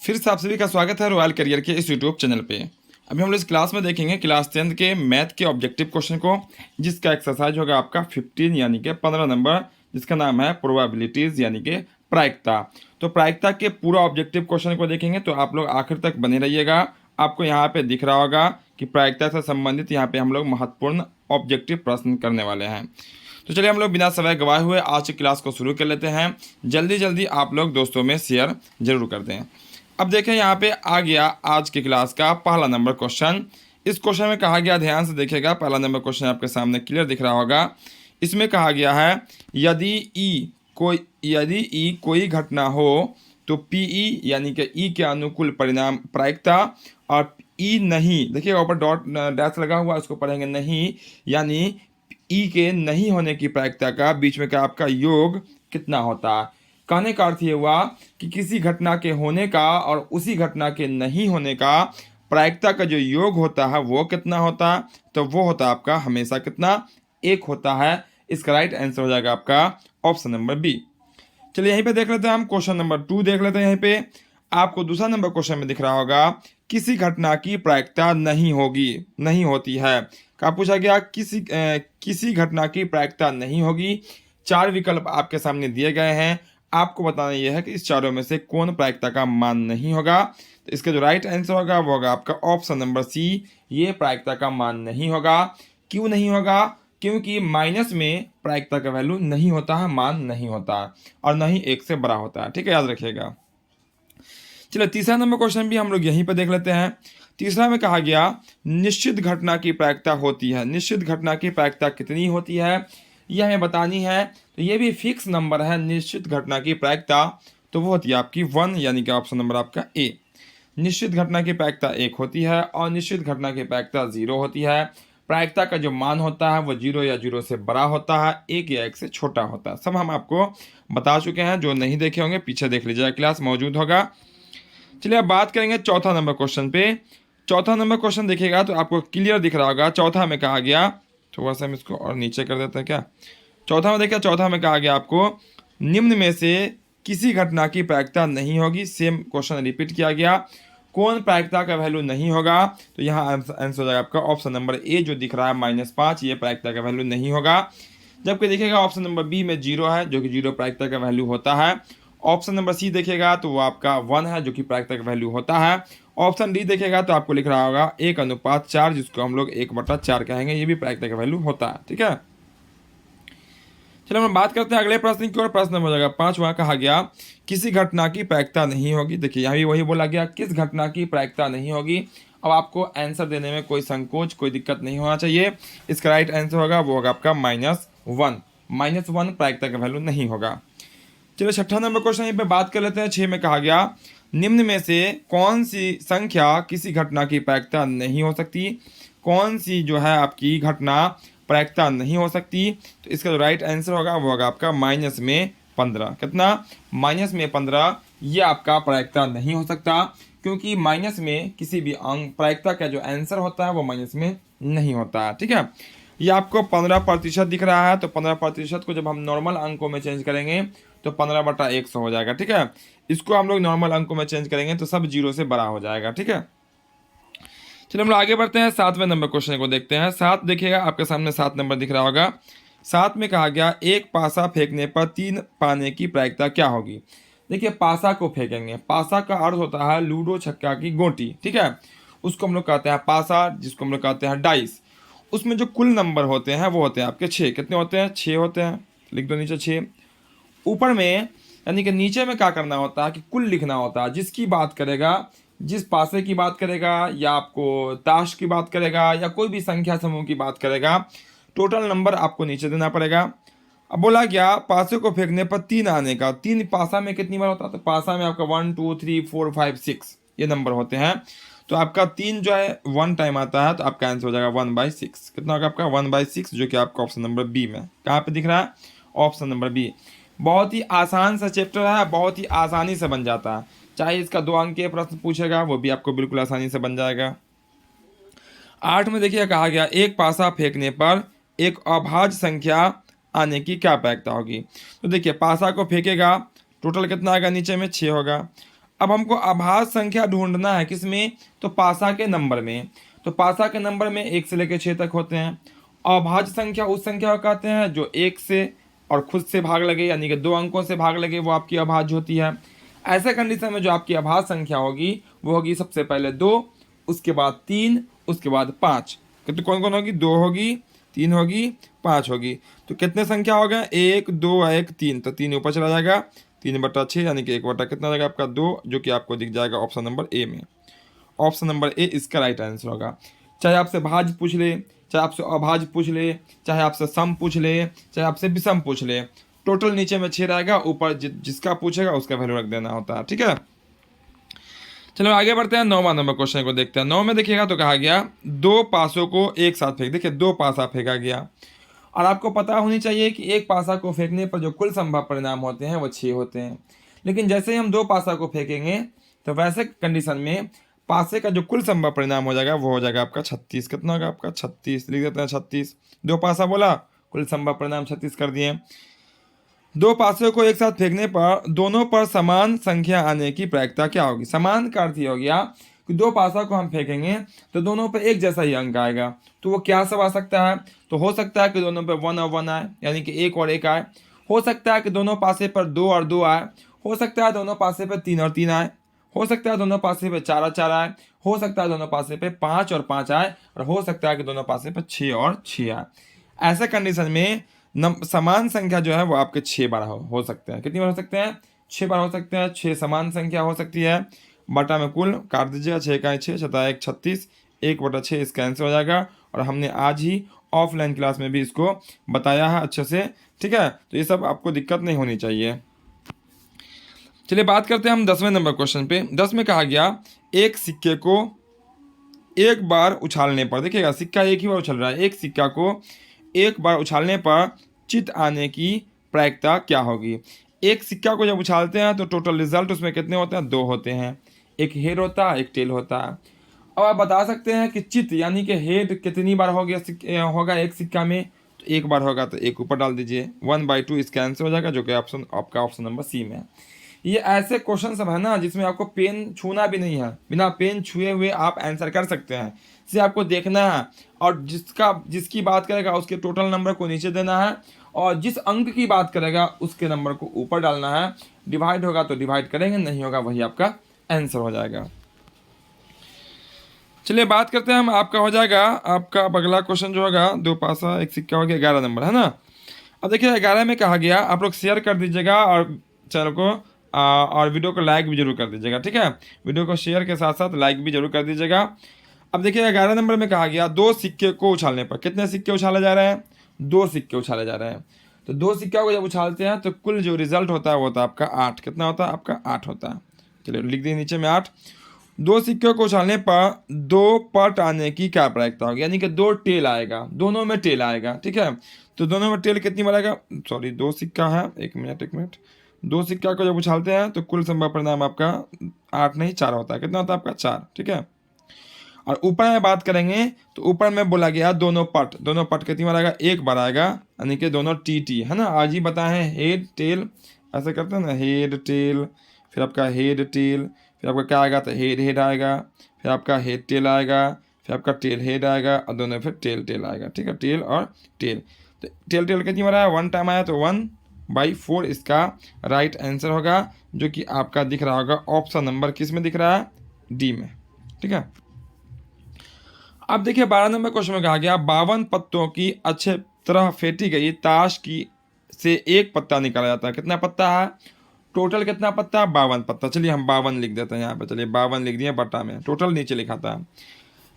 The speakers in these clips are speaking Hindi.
फिर से आप सभी का स्वागत है रॉयल करियर के इस यूट्यूब चैनल पे। अभी हम लोग इस क्लास में देखेंगे क्लास 10th के मैथ के ऑब्जेक्टिव क्वेश्चन को, जिसका एक्सरसाइज होगा आपका 15 यानी कि 15 नंबर, जिसका नाम है प्रोबेबिलिटीज यानी कि प्रायिकता। तो प्रायिकता के पूरा ऑब्जेक्टिव क्वेश्चन को देखेंगे, तो आप लोग आखिर तक बने रहिएगा। आपको यहाँ पे दिख रहा होगा कि प्रायिकता से संबंधित यहाँ पे हम लोग महत्वपूर्ण ऑब्जेक्टिव प्रश्न करने वाले हैं। तो चलिए हम लोग बिना समय गवाए हुए आज की क्लास को शुरू कर लेते हैं। जल्दी जल्दी आप लोग दोस्तों में शेयर जरूर कर दें। अब देखें यहाँ पे आ गया आज की क्लास का पहला नंबर क्वेश्चन। इस क्वेश्चन में कहा गया, ध्यान से देखिएगा, पहला नंबर क्वेश्चन आपके सामने क्लियर दिख रहा होगा। इसमें कहा गया है यदि ई कोई घटना हो तो पीई यानी कि ई के अनुकूल परिणाम प्रायिकता, और ई नहीं, देखिएगा ऊपर डॉट डैश लगा हुआ, उसको पढ़ेंगे नहीं, यानी ई के नहीं होने की प्रायिकता का बीच में का आपका योग कितना होता है। कहने का अर्थ ये हुआ कि किसी घटना के होने का और उसी घटना के नहीं होने का प्रायिकता का जो योग होता है वो कितना होता है, तो वो होता है आपका हमेशा कितना, एक होता है। इसका राइट आंसर हो जाएगा आपका ऑप्शन नंबर बी। चलिए यहीं पे देख लेते हैं हम क्वेश्चन नंबर 2 देख लेते हैं। यहीं पे आपको दूसरा नंबर क्वेश्चन में दिख रहा होगा किसी घटना की प्रायिकता नहीं होती है। क्या पूछा गया, किसी घटना की प्रायिकता नहीं होगी। 4 विकल्प आपके सामने दिए गए हैं, आपको बताना यह है कि इस चारों में से कौन प्रायिकता का मान नहीं होगा। तो इसका जो राइट आंसर होगा वो होगा आपका ऑप्शन नंबर सी, ये प्रायिकता का मान नहीं होगा। क्यों नहीं होगा, क्योंकि माइनस में प्रायिकता का वैल्यू नहीं होता है, मान नहीं होता है, और न ही 1 से बड़ा होता है। ठीक है, याद रखिएगा। चलिए तीसरा नंबर क्वेश्चन भी हम लोग यहीं पर देख लेते हैं। तीसरा में कहा गया निश्चित घटना की प्रायिकता होती है। निश्चित घटना की प्रायिकता कितनी होती है यह हमें बतानी है। तो ये भी फिक्स नंबर है, निश्चित घटना की प्रायिकता, तो वो होती है आपकी 1, यानी कि ऑप्शन नंबर आपका ए। निश्चित घटना की प्रायिकता 1 होती है और निश्चित घटना की प्रायिकता 0 होती है। प्रायिकता का जो मान होता है वो 0 या 0 से बड़ा होता है, 1 या 1 से छोटा होता है। सब हम आपको बता चुके हैं, जो नहीं देखे होंगे पीछे देख लीजिएगा, क्लास मौजूद होगा। चलिए अब बात करेंगे चौथा नंबर क्वेश्चन पे। चौथा नंबर क्वेश्चन देखिएगा तो आपको क्लियर दिख रहा होगा। चौथा में कहा गया, थोड़ा सा हम इसको और नीचे कर देते हैं क्या। चौथा में देखिए, चौथा में कहा गया आपको निम्न में से किसी घटना की प्रायिकता नहीं होगी। सेम क्वेश्चन रिपीट किया गया, कौन प्रायिकता का वैल्यू नहीं होगा। तो यहाँ आंसर हो जाएगा आपका ऑप्शन नंबर ए, जो दिख रहा है -5, ये प्रायिकता का वैल्यू नहीं होगा। जबकि देखिएगा ऑप्शन नंबर बी में 0 है, जो कि 0 प्रायिकता का वैल्यू होता है। ऑप्शन नंबर सी देखिएगा तो वो आपका 1 है, जो कि प्रायिकता का वैल्यू होता है। ऑप्शन डी देखिएगा तो आपको लिख रहा होगा 1:4, जिसको हम लोग 1/4 कहेंगे, ये भी प्रायिकता का वैल्यू होता है। ठीक है, चलो हम बात करते हैं अगले प्रश्न की ओर। प्रश्न नंबर हो जाएगा 5। वहाँ कहा गया किसी घटना की प्रायिकता नहीं होगी। देखिए यहाँ भी वही बोला गया, किस घटना की प्रायिकता नहीं होगी। अब आपको आंसर देने में कोई संकोच, कोई दिक्कत नहीं होना चाहिए। इसका राइट आंसर होगा वो होगा आपका -1। -1 प्रायिकता का वैल्यू नहीं होगा। चलो छठा नंबर क्वेश्चन यहाँ पे बात कर लेते हैं। 6 में कहा गया निम्न में से कौन सी संख्या किसी घटना की प्रायिकता नहीं हो सकती। कौन सी जो है आपकी घटना प्रायिकता नहीं हो सकती। तो इसका जो राइट आंसर होगा वो होगा आपका -15। कितना, -15, ये आपका प्रायिकता नहीं हो सकता, क्योंकि माइनस में किसी भी अंक प्रायिकता का जो आंसर होता है वो माइनस में नहीं होता है। ठीक है, ये आपको 15% दिख रहा है, तो 15% को जब हम नॉर्मल अंकों में चेंज करेंगे तो 15/100 हो जाएगा। ठीक है, इसको हम लोग नॉर्मल अंकों में चेंज करेंगे तो सब 0 से बड़ा हो जाएगा। ठीक है, चलिए हम लोग आगे बढ़ते हैं, 7वें नंबर क्वेश्चन को देखते हैं। 7 देखिएगा आपके सामने 7 नंबर दिख रहा होगा। 7 में कहा गया एक पासा फेंकने पर 3 पाने की प्रायिकता क्या होगी। देखिए पासा को फेंकेंगे, पासा का अर्थ होता है लूडो छक्का की गोटी। ठीक है, उसको हम लोग कहते हैं पासा, जिसको हम लोग कहते हैं डाइस। उसमें जो कुल नंबर होते हैं वो होते हैं आपके 6। कितने होते हैं, 6 होते हैं, लिख दो नीचे 6। ऊपर में यानी कि नीचे में क्या करना होता है कि कुल लिखना होता है। जिसकी बात करेगा, जिस पासे की बात करेगा, या आपको ताश की बात करेगा, या कोई भी संख्या समूह की बात करेगा, टोटल नंबर आपको नीचे देना पड़ेगा। अब बोला गया पासे को फेंकने पर 3 आने का। 3 पासा में कितनी बार होता है, तो पासा में आपका 1 2 3 4 5 6 ये नंबर होते हैं। तो आपका 3 जो है 1 टाइम आता है, तो आपका आंसर हो जाएगा 1/6। कितना होगा आपका 1/6, जो कि आपका ऑप्शन नंबर बी में कहाँ पे दिख रहा है, ऑप्शन नंबर बी। बहुत ही आसान सा चैप्टर है, बहुत ही आसानी से बन जाता है। चाहे इसका 2 अंक के प्रश्न पूछेगा वो भी आपको बिल्कुल आसानी से बन जाएगा। 8 में देखिए कहा गया एक पासा फेंकने पर एक अभाज्य संख्या आने की क्या प्रायिकता होगी। तो देखिए पासा को फेंकेगा, टोटल कितना आएगा, नीचे में 6 होगा। अब हमको अभाज्य संख्या ढूंढना है किसमें, तो पासा के नंबर में। तो पासा के नंबर में 1 से लेकर 6 तक होते हैं। अभाज्य संख्या उस संख्या को कहते हैं जो 1 से और खुद से भाग लगे, यानी कि 2 अंकों से भाग लगे, वो आपकी अभाज्य होती है। ऐसे कंडीशन में जो आपकी अभाज्य संख्या होगी वो होगी सबसे पहले 2, उसके बाद 3, उसके बाद 5। तो कौन कौन होगी, 2 होगी, 3 होगी, 5 होगी। तो कितने संख्या हो गए, 1 2 1 3, तो 3 ऊपर चला जाएगा, 3/6 यानी कि 1 बटा कितना हो जाएगा आपका 2, जो कि आपको दिख जाएगा ऑप्शन नंबर ए में। ऑप्शन नंबर ए इसका राइट आंसर होगा। चाहे आपसे भाज्य पूछ ले, चाहे आपसे अभाज्य पूछ ले, चाहे आपसे सम पूछ ले, चाहे आपसे विषम पूछ ले, टोटल नीचे में 6 रहेगा, ऊपर जिसका पूछेगा उसका वैल्यू रख देना होता है। ठीक है, चलो आगे बढ़ते हैं। 9वां नंबर क्वेश्चन को देखते हैं। 9 में देखिएगा तो कहा गया 2 पासों को एक साथ फेंक। देखिए 2 पासा फेंका गया, और आपको पता होनी चाहिए कि एक पासा को फेंकने पर जो कुल संभव परिणाम होते हैं वो 6 होते हैं। लेकिन जैसे ही हम 2 पासा को फेंकेंगे तो वैसे कंडीशन में पासे का जो कुल संभव परिणाम हो जाएगा वो हो जाएगा आपका 36। कितना होगा आपका 36, लिख देते हैं 36। 2 पासा बोला, कुल संभव परिणाम 36 कर दिए। 2 पासों को एक साथ फेंकने पर दोनों पर समान संख्या आने की प्रायिकता क्या होगी। समान का अर्थ ये हो गया कि 2 पासा को हम फेंकेंगे तो दोनों पर एक जैसा ही अंक आएगा। तो वो क्या सब आ सकता है, तो हो सकता है कि दोनों पे 1 और 1 आए, यानी कि 1 और 1 आए। हो सकता है कि दोनों पासे पर 2 और 2 आए। हो सकता है दोनों पासे पर 3 और 3 आए। हो सकता है दोनों पासे पे 4 और 4 आए। हो सकता है दोनों पासे पे 5 और 5 आए। और हो सकता है कि दोनों पासे पे 6 और 6 आए। ऐसे कंडीशन में समान संख्या जो है वो आपके 6 बार हो सकते हैं। कितनी बार हो सकते हैं, 6 बार हो सकते हैं। 6 समान संख्या हो सकती है। बटा में कुल काट दीजिएगा, 6 का 6, 6 36, 1/6 इसका आंसर हो जाएगा। और हमने आज ही ऑफलाइन क्लास में भी इसको बताया है अच्छे से। ठीक है, तो ये सब आपको दिक्कत नहीं होनी चाहिए। चलिए बात करते हैं हम 10वें नंबर क्वेश्चन पे। 10 में कहा गया एक सिक्के को एक बार उछालने पर, देखिएगा सिक्का एक ही बार उछल रहा है, एक सिक्का को एक बार उछालने पर चित आने की प्रायिकता क्या होगी। एक सिक्का को जब उछालते हैं तो टोटल रिजल्ट उसमें कितने होते हैं, 2 होते हैं। एक हेड होता है, एक टेल होता है। अब आप बता सकते हैं कि चित यानी कि हेड कितनी बार होगा एक सिक्का में, तो एक बार होगा तो एक ऊपर डाल दीजिए, 1/2 इसका आंसर हो जाएगा, जो कि ऑप्शन आपका ऑप्शन नंबर सी में है। ये ऐसे क्वेश्चन सब है ना जिसमें आपको पेन छूना भी नहीं है, बिना पेन छुए हुए आप आंसर कर सकते हैं। इसे आपको देखना है और जिसकी बात करेगा उसके टोटल नंबर को नीचे देना है, और जिस अंक की बात करेगा उसके नंबर को ऊपर डालना है। डिवाइड होगा तो डिवाइड करेंगे, नहीं होगा वही आपका आंसर हो जाएगा। चलिए बात करते हैं हम, आपका हो जाएगा आपका अगला क्वेश्चन जो होगा 2 पासा एक सिक्का हो गया, 11 नंबर है ना। अब देखिए 11 में कहा गया, आप लोग शेयर कर दीजिएगा और चैनल को और वीडियो को लाइक भी जरूर कर दीजिएगा। ठीक है, वीडियो को शेयर के साथ साथ लाइक भी जरूर कर दीजिएगा। अब देखिए 11 नंबर में कहा गया 2 सिक्के को उछालने पर, कितने सिक्के उछाले जा रहे हैं, 2 सिक्के उछाले जा रहे हैं। तो 2 सिक्का को जब उछालते हैं तो कुल जो रिजल्ट होता है वो होता है आपका 8। कितना होता है आपका 8 होता है। चलिए लिख दिए नीचे में 8। 2 सिक्कों को उछालने पर 2 पट आने की क्या प्रायिकता होगी, यानी कि 2 टेल आएगा, दोनों में टेल आएगा। ठीक है, तो दोनों में टेल कितनी बार आएगा, सॉरी 2 सिक्का है, एक मिनट 2 सिक्का को जब उछालते हैं तो कुल संभव परिणाम आपका 8 नहीं 4 होता है। कितना होता है आपका 4। ठीक है, और ऊपर में बात करेंगे तो ऊपर में बोला गया दोनों पट कितनी बार आएगा, एक बार आएगा, यानी कि दोनों टी है ना। आज ही बताए हैं हेड टेल, ऐसे करते हैं ना, हेड टेल, फिर आपका हेड टेल, फिर आपका क्या आएगा तो हेड आएगा, फिर आपका हेड टेल आएगा, फिर आपका टेल हेड आएगा, और दोनों फिर टेल आएगा। ठीक है, टेल और टेल, तो टेल कितनी बार आया, 1 टाइम आया, तो 1/4 इसका राइट आंसर होगा, जो कि आपका दिख रहा होगा ऑप्शन नंबर किस में दिख रहा है, डी में। ठीक है, अब देखिए 12 नंबर क्वेश्चन में कहा गया 52 पत्तों की अच्छे तरह फेंटी गई ताश की से एक पत्ता निकाला जाता है। कितना पत्ता है, टोटल कितना पत्ता, 52 पत्ता। चलिए हम 52 लिख देते हैं यहाँ पे, चलिए 52 लिख दिए बटा में, टोटल नीचे लिखा था।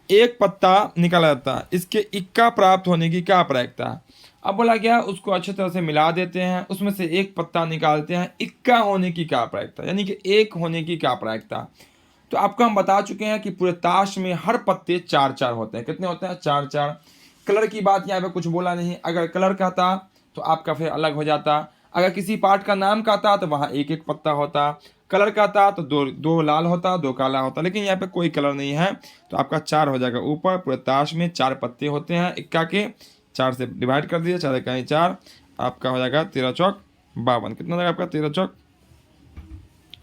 एक पत्ता निकाला जाता है, इसके इक्का प्राप्त होने की क्या प्रायिकता है। अब बोला गया उसको अच्छी तरह से मिला देते हैं, उसमें से एक पत्ता निकालते हैं, इक्का होने की क्या प्रायिकता, यानी कि एक होने की क्या प्रायिकता। तो आपको हम बता चुके हैं कि पूरे ताश में हर पत्ते 4-4 होते हैं। कितने होते हैं, 4-4। कलर की बात यहाँ पे कुछ बोला नहीं, अगर कलर का था तो आपका फिर अलग हो जाता। अगर किसी पार्ट का नाम का था तो वहाँ एक पत्ता होता। कलर का था तो दो लाल होता, 2 काला होता, लेकिन यहाँ पे कोई कलर नहीं है तो आपका 4 हो जाएगा। ऊपर पूरे ताश में 4 पत्ते होते हैं इक्का के, 4 से डिवाइड कर दिए, 4 इक्का 4, आपका हो जाएगा 13 चौक 52। कितना हो जाएगा आपका 13 चौक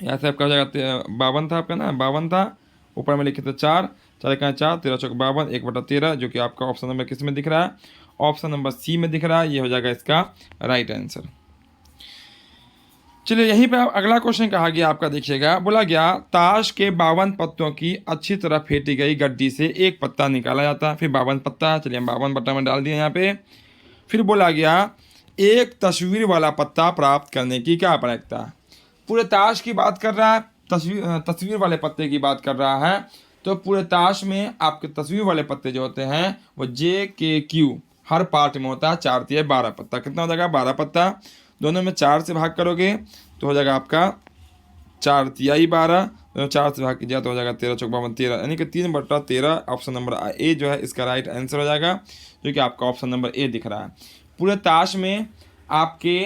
यहाँ से आपका हो जाएगा 52 था आपका ना, 52 था, ऊपर में लिखे थे 4, 4 का 4, 13 चौक 52, 1/13, जो कि आपका ऑप्शन नंबर किस में दिख रहा है, ऑप्शन नंबर सी में दिख रहा है। ये हो जाएगा इसका राइट आंसर। चलिए यहीं पे अगला क्वेश्चन कहा गया आपका, देखिएगा, बोला गया ताश के 52 पत्तों की अच्छी तरह फेंटी गई गड्डी से एक पत्ता निकाला जाता है। फिर 52 पत्ता, चलिए हम 52 पत्ता में डाल दिए यहाँ पे। फिर बोला गया एक तस्वीर वाला पत्ता प्राप्त करने की क्या प्रायिकता है। पूरे ताश की बात कर रहा है, तस्वीर वाले पत्ते की बात कर रहा है। तो पूरे ताश में आपके तस्वीर वाले पत्ते जो होते हैं वो JKQ हर पार्ट में होता है, 4 तिया 12 पत्ता। कितना हो जाएगा, 12 पत्ता। दोनों में 4 से भाग करोगे तो हो जाएगा आपका 4 तिहाई 12, 4 से भाग किया तो हो जाएगा 13 चौक 52, 13, यानी कि 3/13। ऑप्शन नंबर ए जो है इसका राइट आंसर हो जाएगा, जो कि आपका ऑप्शन नंबर ए दिख रहा है। पूरे ताश में आपके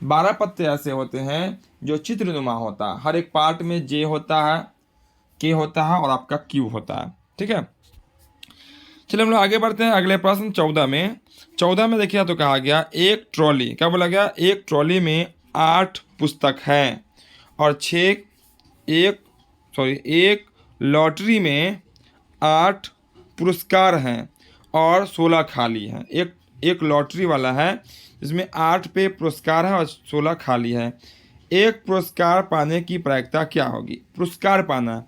12 पत्ते ऐसे होते हैं जो चित्रनुमा होता है, हर एक पार्ट में J होता है, K होता है और आपका Q होता है। ठीक है, चलिए हम लोग आगे बढ़ते हैं अगले प्रश्न 14 में। 14 में देखिए तो कहा गया एक ट्रॉली, क्या बोला गया, एक ट्रॉली में 8 पुस्तक हैं और एक लॉटरी में 8 पुरस्कार हैं और 16 खाली हैं। एक लॉटरी वाला है जिसमें 8 पे पुरस्कार है और 16 खाली है। एक पुरस्कार पाने की प्रायिकता क्या होगी। पुरस्कार पाना,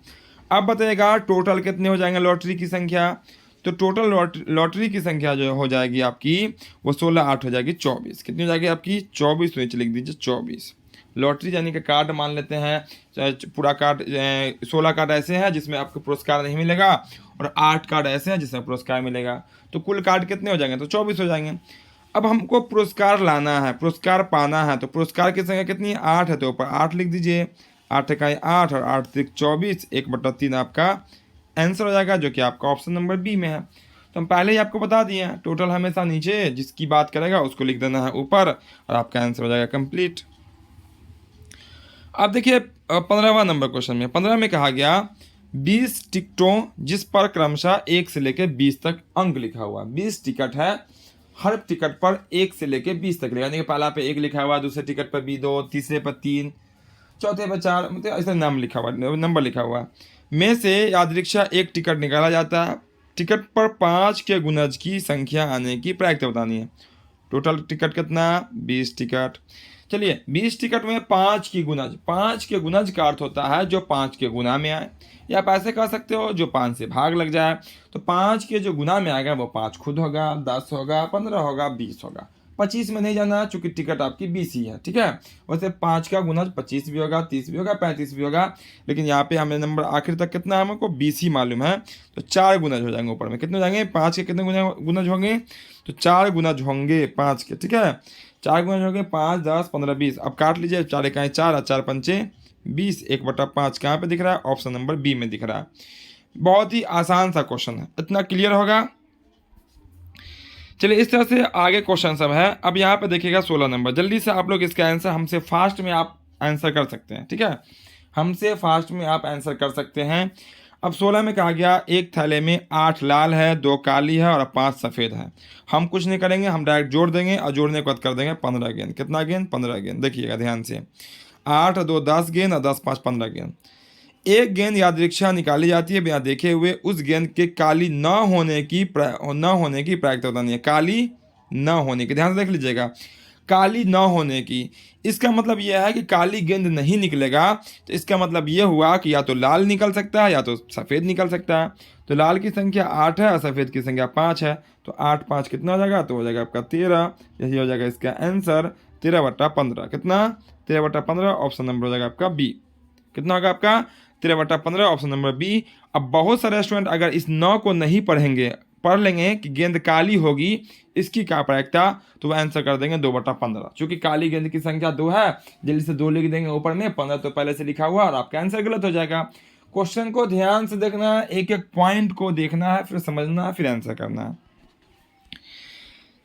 अब बताइएगा टोटल कितने हो जाएंगे लॉटरी की संख्या। तो टोटल लॉटरी की संख्या जो हो जाएगी आपकी वो 16 8 हो जाएगी 24। कितनी हो जाएगी आपकी 24, तो नीचे लिख दीजिए 24। लॉटरी यानी कि कार्ड मान लेते हैं, पूरा कार्ड 16 कार्ड ऐसे हैं जिसमें आपको पुरस्कार नहीं मिलेगा और 8 कार्ड ऐसे हैं जिसमें पुरस्कार मिलेगा। तो कुल कार्ड कितने हो जाएंगे, तो 24 हो जाएंगे। अब हमको पुरस्कार लाना है, पुरस्कार पाना है, तो पुरस्कार की संख्या कितनी है, 8 है, तो ऊपर 8 लिख दीजिए। 8 इकाई 8 और 8 तिक 24, 1/3 आपका आंसर हो जाएगा, जो कि आपका ऑप्शन नंबर बी में है। तो हम पहले ही आपको बता दिए हैं, टोटल हमेशा नीचे जिसकी बात करेगा उसको लिख देना है ऊपर और आपका आंसर हो जाएगा कंप्लीट। अब देखिए 15वां नंबर क्वेश्चन में, 15 में कहा गया 20 टिकटों जिस पर क्रमशः 1 से लेकर 20 तक अंक लिखा हुआ। 20 टिकट है, हर टिकट पर 1 से लेकर 20 तक लिखा, यानी कि पहला पे 1 लिखा हुआ, दूसरे टिकट पर भी 2, तीसरे पर 3, चौथे पर 4, मतलब ऐसा नाम लिखा हुआ, नंबर लिखा हुआ में से यादृच्छा एक टिकट निकाला जाता है। टिकट पर 5 के गुणज की संख्या आने की प्रायिकता बतानी है। टोटल टिकट कितना, 20 टिकट। चलिए 20 टिकट में 5 की गुणज, 5 के गुणज का अर्थ होता है जो 5 के गुना में आए, या आप ऐसे कह सकते हो जो 5 से भाग लग जाए। तो 5 के जो गुना में आएगा वो 5 खुद होगा, 10 होगा, 15 होगा, 20 होगा। 25 में नहीं जाना चूंकि टिकट आपकी 20 ही है। ठीक है, वैसे 5 का गुना 25 भी होगा, 30 भी होगा, 35 भी होगा, लेकिन यहाँ पे हमें नंबर आखिर तक कितना है हमको 20 ही मालूम है। तो 4 गुनज हो जाएंगे ऊपर में, कितने हो जाएंगे, 5 के कितने गुनज होंगे, तो 4 गुनज होंगे 5 के। ठीक है, 4 गुनज होंगे 5, 10, 15, 20। अब काट लीजिए, 4 इकाई 4 और 4 पंचे 20, 1/5 कहाँ पे दिख रहा है, ऑप्शन नंबर बी में दिख रहा है। बहुत ही आसान सा क्वेश्चन है, इतना क्लियर होगा। चलिए इस तरह से आगे क्वेश्चन सब है। अब यहाँ पे देखिएगा 16 नंबर, जल्दी से आप लोग इसका आंसर हमसे फास्ट में आप आंसर कर सकते हैं। ठीक है, हमसे फास्ट में आप आंसर कर सकते हैं। अब 16 में कहा गया एक थैले में 8 लाल है, 2 काली है और 5 सफ़ेद है। हम कुछ नहीं करेंगे, हम डायरेक्ट जोड़ देंगे और जोड़ने के बाद कर देंगे 15 गेंद। कितना गेंद, 15 गेंद। देखिएगा ध्यान से, 8 2 10 गेंद और 10 5 15 गेंद। एक गेंद यादृच्छा निकाली जाती है बिना देखे हुए, उस गेंद के काली न होने की प्रायिकता बतानी है। काली न होने की, ध्यान से देख लीजिएगा, काली न होने की, इसका मतलब यह है कि काली गेंद नहीं निकलेगा। तो इसका मतलब यह हुआ कि या तो लाल निकल सकता है या तो सफ़ेद निकल सकता है। तो लाल की संख्या 8 है और सफ़ेद की संख्या 5 है, तो 8 5 कितना हो जाएगा, तो हो जाएगा आपका 13। यही हो जाएगा इसका आंसर 13/15। कितना, 13/15, ऑप्शन नंबर हो जाएगा आपका बी। कितना होगा आपका, 13/15, ऑप्शन नंबर बी। अब बहुत सारे स्टूडेंट अगर इस 9 को नहीं पढ़ लेंगे कि गेंद काली होगी इसकी क्या प्रायिकता, तो वो आंसर कर देंगे 2/15। चूंकि काली गेंद की संख्या 2 है, जल्दी से 2 लिख देंगे ऊपर में, 15 तो पहले से लिखा हुआ और आपका आंसर गलत हो जाएगा। क्वेश्चन को ध्यान से देखना है, एक एक पॉइंट को देखना है, फिर समझना है, फिर आंसर करना है।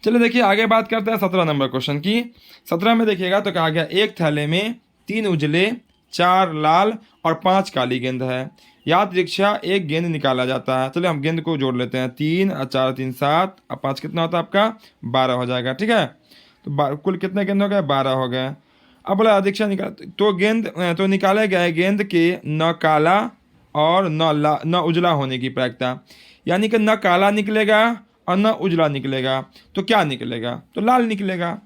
चलिए देखिए आगे बात करते हैं 17 नंबर क्वेश्चन की। 17 में देखिएगा तो कहा गया एक थैले में 3 उजले, 4 लाल और 5 काली गेंद है। यादृच्छा एक गेंद निकाला जाता है। चलिए हम गेंद को जोड़ लेते हैं, 3 और 4 3 7 और 5 कितना होता है आपका 12 हो जाएगा। ठीक है, तो कुल कितने गेंद हो गए, 12 हो गए। अब बोला दीक्षा निकाल, तो गेंद तो निकाले गए गेंद के न काला और न उजला होने की प्रायिकता, यानी कि न काला निकलेगा और न उजला निकलेगा, तो क्या निकलेगा? तो लाल निकलेगा।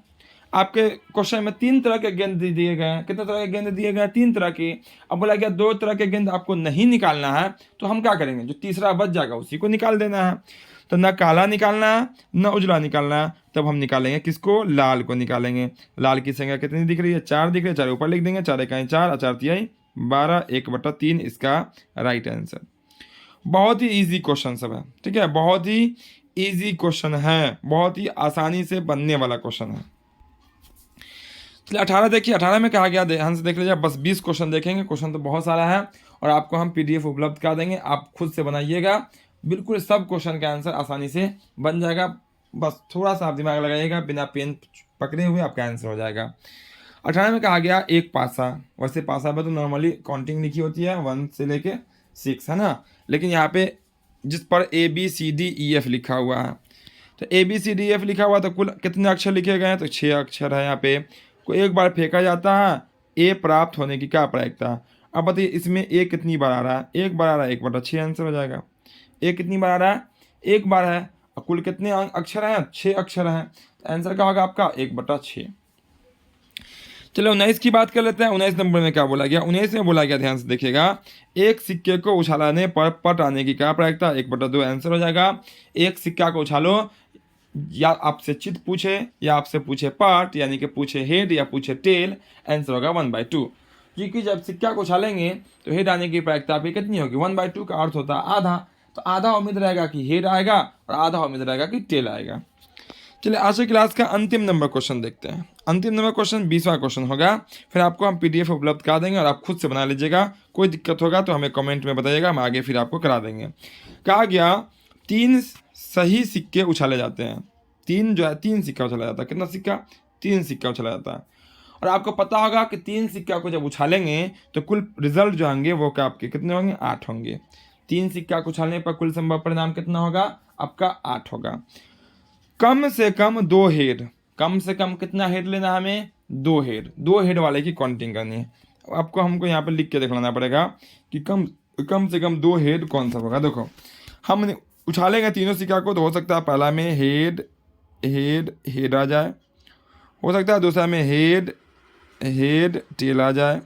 आपके क्वेश्चन में 3 तरह के गेंद दिए गए हैं। कितने तरह के गेंद दिए गए हैं? 3 तरह के। अब बोला गया 2 तरह के गेंद आपको नहीं निकालना है, तो हम क्या करेंगे? जो तीसरा बच जाएगा उसी को निकाल देना है। तो न काला निकालना है न उजला निकालना है, तब हम निकालेंगे किसको? लाल को निकालेंगे। लाल की संख्या कितनी दिख रही है? 4 दिख रही है। 4 ऊपर लिख देंगे, 4 इकाई 4 और 4 तिहाई 12, 1/3 इसका राइट आंसर। बहुत ही ईजी क्वेश्चन सब है, ठीक है, बहुत ही ईजी क्वेश्चन है, बहुत ही आसानी से बनने वाला क्वेश्चन है। चलिए 18 देखिए, 18 में कहा गया, ध्यान से देख लीजिए, बस 20 क्वेश्चन देखेंगे, क्वेश्चन तो बहुत सारा है और आपको हम पीडीएफ उपलब्ध करा देंगे, आप खुद से बनाइएगा, बिल्कुल सब क्वेश्चन का आंसर आसानी से बन जाएगा। बस थोड़ा सा आप दिमाग लगाइएगा, बिना पेन पकड़े हुए आपका आंसर हो जाएगा। 18 में कहा गया एक पासा, वैसे पासा में तो नॉर्मली काउंटिंग लिखी होती है 1 से लेके 6, है ना, लेकिन यहाँ पे जिस पर ABCDEF लिखा हुआ है, तो ABCDEF लिखा हुआ तो कुल कितने अक्षर लिखे गए हैं? तो 6 अक्षर है यहाँ पे। को एक बार फेंका जाता है, ए प्राप्त होने की क्या प्रायिकता? अब बताइए इसमें ए कितनी बार आ रहा है? एक बार आ रहा है, 1/6 आंसर हो जाएगा। ए कितनी बार आ रहा है? एक बार है। और कुल कितने अक्षर हैं? 6 अक्षर हैं, तो आंसर क्या होगा आपका? 1/6। चलो 19 की बात कर लेते हैं। 19 नंबर में क्या बोला गया? 19 में बोला गया, ध्यान से देखिएगा, एक सिक्के को उछालने पर पट आने की क्या प्रायिकता? 1/2 आंसर हो जाएगा। एक सिक्का को उछालो, या आपसे चित पूछे या आपसे पूछे पार्ट, यानी कि पूछे हेड या पूछे टेल, आंसर होगा 1/2। क्योंकि जब सिक्का को उछालेंगे तो हेड आने की प्रायिकता आपकी कितनी होगी? 1/2 का अर्थ होता है आधा, तो आधा उम्मीद रहेगा कि हेड आएगा और आधा उम्मीद रहेगा कि टेल आएगा। चलिए आज की क्लास का अंतिम नंबर क्वेश्चन देखते हैं। अंतिम नंबर क्वेश्चन 20वां क्वेश्चन होगा, फिर आपको हम पीडीएफ उपलब्ध करा देंगे और आप खुद से बना लीजिएगा। कोई दिक्कत होगा तो हमें कमेंट में बताइएगा, हम आगे फिर आपको करा देंगे। कहा गया 3 सही सिक्के उछाले जाते हैं। 3 जो है 3 सिक्का उछाला जाता है। कितना सिक्का? 3 सिक्का उछाला जाता है। और आपको पता होगा कि 3 सिक्का को जब उछालेंगे तो कुल रिजल्ट जो होंगे वो क्या आपके कितने होंगे? 8 होंगे। 3 सिक्का को उछालने पर कुल संभव परिणाम कितना होगा? आपका 8 होगा। कम से कम 2 हेड, कम से कम कितना हेड लेना हमें? 2 हेड। 2 हेड वाले की काउंटिंग करनी है। आपको हमको यहाँ पर लिख के दिखलाना पड़ेगा कि कम से कम 2 हेड कौन सा होगा। देखो हम उछालेंगे तीनों सिक्का को, तो हो सकता है पहला में हेड हेड हेड आ जाए, हो सकता है दूसरा में हेड हेड टेल आ जाए,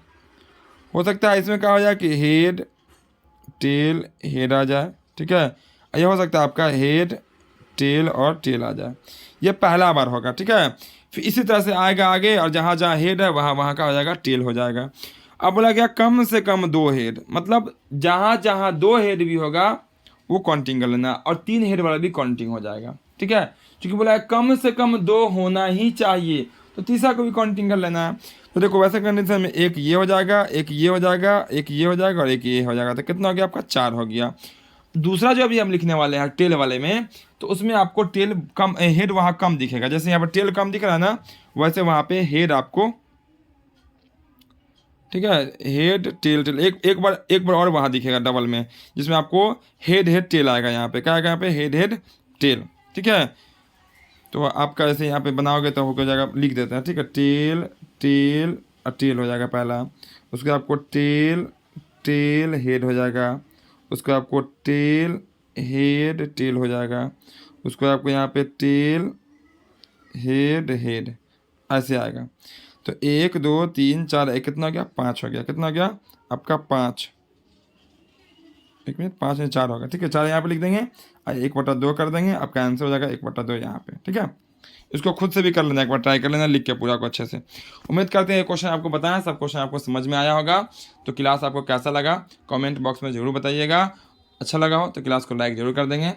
हो सकता है इसमें क्या हो जाए कि हेड टेल हेड आ जाए, ठीक है। यह हो सकता है आपका हेड टेल और टेल आ जाए, ये पहला बार होगा, ठीक है। फिर इसी तरह से आएगा आगे, और जहाँ जहाँ हेड है वहाँ वहाँ का हो जाएगा टेल हो जाएगा। अब बोला गया कम से कम 2 हेड, मतलब जहाँ जहाँ 2 हेड भी होगा वो काउंटिंग कर लेना, और 3 हेड वाला भी काउंटिंग हो जाएगा, ठीक है। क्योंकि बोला है कम से कम 2 होना ही चाहिए, तो तीसरा को भी काउंटिंग कर लेना है। तो देखो वैसे कंडीशन में एक ये हो जाएगा, एक ये हो जाएगा, एक ये हो जाएगा और एक ये हो जाएगा, तो कितना हो गया आपका? 4 हो गया। दूसरा जो अभी हम लिखने वाले हैं टेल वाले में, तो उसमें आपको टेल कम, हेड वहाँ कम दिखेगा। जैसे यहाँ पर टेल कम दिख रहा है ना, वैसे वहाँ पे हेड आपको, ठीक है, हेड टेल टेल एक बार और वहाँ दिखेगा डबल में, जिसमें आपको हेड हेड टेल आएगा। यहाँ पे क्या आएगा? यहाँ पे हेड हेड टेल, ठीक है। तो आपका जैसे यहाँ पे बनाओगे तो हो जाएगा, लिख देते हैं, ठीक है, टेल टेल और टेल हो जाएगा पहला, उसके आपको टेल टेल हेड हो जाएगा, उसको आपको टेल हेड टेल हो जाएगा, उसको आपको यहाँ पे टेल हेड हेड ऐसे आएगा। तो 1 2 3 4 एक कितना हो गया? 5 हो गया। कितना हो गया आपका? 5। 1 मिनट, 5 में 4 होगा, ठीक है। 4 यहाँ पे लिख देंगे और 1/2 कर देंगे, आपका आंसर हो जाएगा 1/2 यहाँ पे, ठीक है। इसको खुद से भी कर लेना, एक बार ट्राई कर लेना लिख के पूरा को अच्छे से। उम्मीद करते हैं ये क्वेश्चन आपको बताया, सब क्वेश्चन आपको समझ में आया होगा। तो क्लास आपको कैसा लगा कमेंट बॉक्स में ज़रूर बताइएगा। अच्छा लगा हो तो क्लास को लाइक ज़रूर कर देंगे।